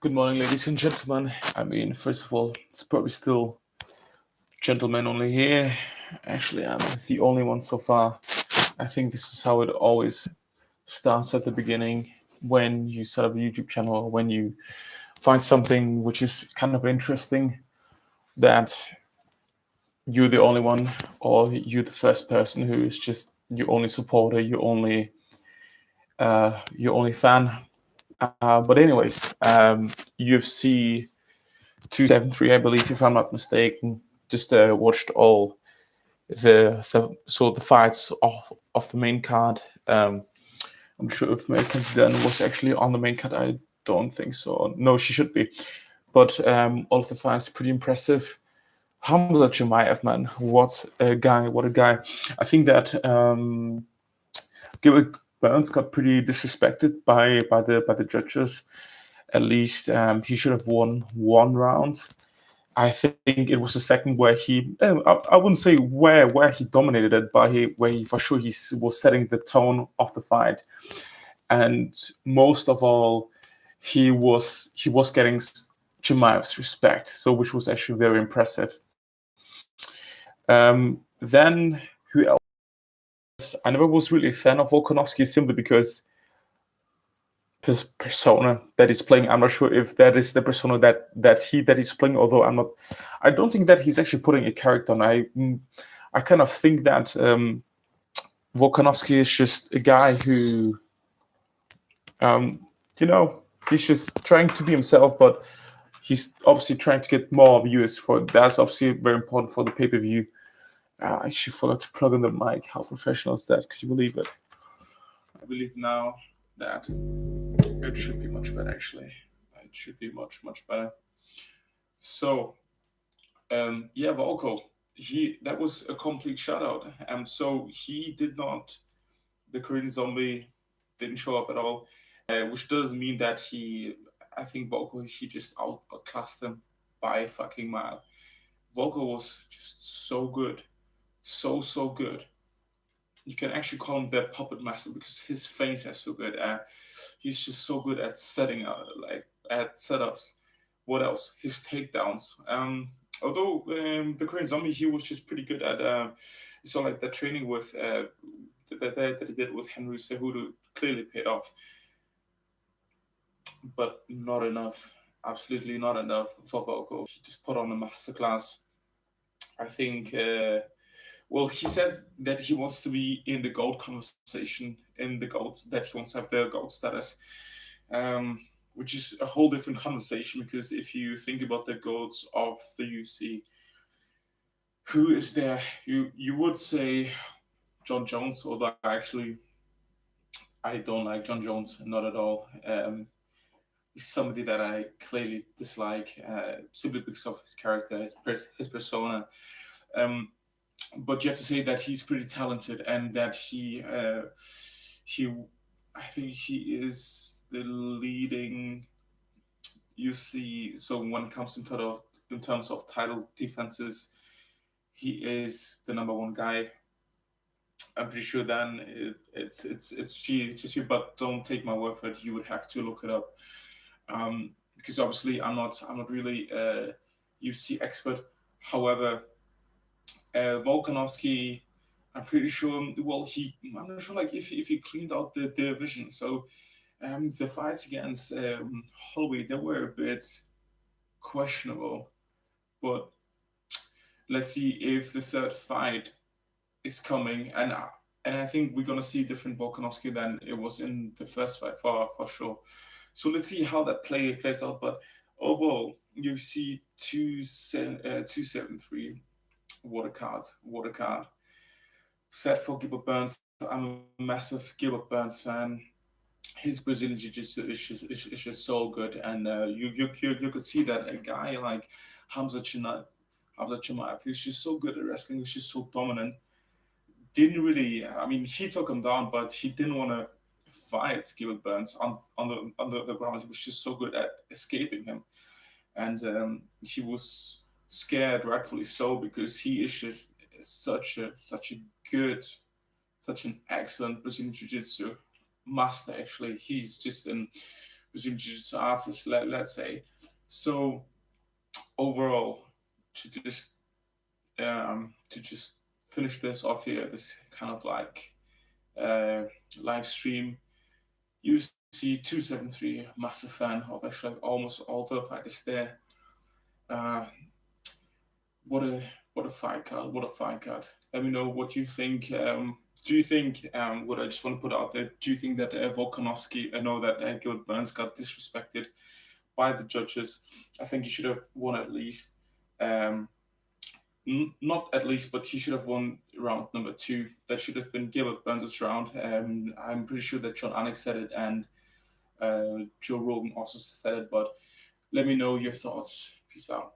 Good morning, ladies and gentlemen. First of all, it's probably still gentlemen only here. Actually, I'm the only one so far. I think this is how it always starts at the beginning when you set up a YouTube channel or when you find something which is kind of interesting that you're the only one or you're the first person who is just your only supporter, your only fan. But anyways, UFC 273, I believe, if I'm not mistaken. Just watched all the fights of the main card. I'm not sure if Americans Dunn was actually on the main card. I don't think so. No, she should be. But all of the fights pretty impressive. Hamza Chimaev, man, what a guy! What a guy! I think that Gilbert Burns got pretty disrespected by the judges. At least he should have won one round. I think it was the second where I wouldn't say where he dominated it, but where he for sure he was setting the tone of the fight, and most of all, he was getting Chimaev's respect, so which was actually very impressive. Then who else? I never was really a fan of Volkanovski simply because his persona that he's playing. I'm not sure if that is the persona that he's playing. Although I don't think that he's actually putting a character on. I kind of think that Volkanovski is just a guy who, um, you know, he's just trying to be himself, but he's obviously trying to get more viewers. For that's obviously very important for the pay-per-view. I actually forgot to plug in the mic. How professional is that? Could you believe it? I believe now that it should be much better, actually. It should be much better. So, yeah, Volko, that was a complete shutout. So he did not, the Korean Zombie didn't show up at all, which does mean that I think Volko, he just outclassed him by a fucking mile. Volko was just so good, so good. You can actually call him the puppet master because his face is so good. He's just so good at setting up, like at setups. What else? His takedowns. Although the Korean Zombie, he was just pretty good at. So like the training with that he did with Henry Cejudo clearly paid off, but not enough. Absolutely not enough for Volko. He just put on a masterclass. I think. Well, he said that he wants to be in the gold conversation, in the gold, that he wants to have the gold status, which is a whole different conversation because if you think about the goats of the UFC, who is there? You would say John Jones, although actually I don't like John Jones, not at all. He's somebody that I clearly dislike simply because of his character, his persona. Um, but you have to say that he's pretty talented and that he I think he is the leading UFC. So when it comes in terms of title defenses, he is the number one guy. I'm pretty sure then it's just you, but don't take my word for it. You would have to look it up because obviously I'm not really a UFC expert. However, Volkanovski, I'm pretty sure. Well, I'm not sure like if he cleaned out the division. So the fights against Holloway, they were a bit questionable. But let's see if the third fight is coming, and I think we're gonna see different Volkanovski than it was in the first fight for sure. So let's see how that plays out. But overall, you see 273. What a card. Set for Gilbert Burns. I'm a massive Gilbert Burns fan. His Brazilian Jiu-Jitsu is just so good, and you could see that a guy like Hamza Chimaev, who's just so good at wrestling, who's just so dominant, didn't really. I mean, he took him down, but he didn't want to fight Gilbert Burns on the ground. He was just so good at escaping him, and he was scared, rightfully so, because he is just such a good, such an excellent Brazilian Jiu Jitsu master. Actually, he's just an Brazilian Jiu-Jitsu artist, let's say. So overall, to just finish this off here, this kind of like uh, live stream. UFC 273, massive fan of actually almost all the fighters there. Uh, what a what a fight card! What a fight card! Let me know what you think. Do you think what I just want to put out there? Do you think that Volkanovski? I know that Gilbert Burns got disrespected by the judges. I think he should have won at least. Um, Not at least, but he should have won round number 2. That should have been Gilbert Burns' round. I'm pretty sure that John Anik said it and Joe Rogan also said it, but let me know your thoughts. Peace out.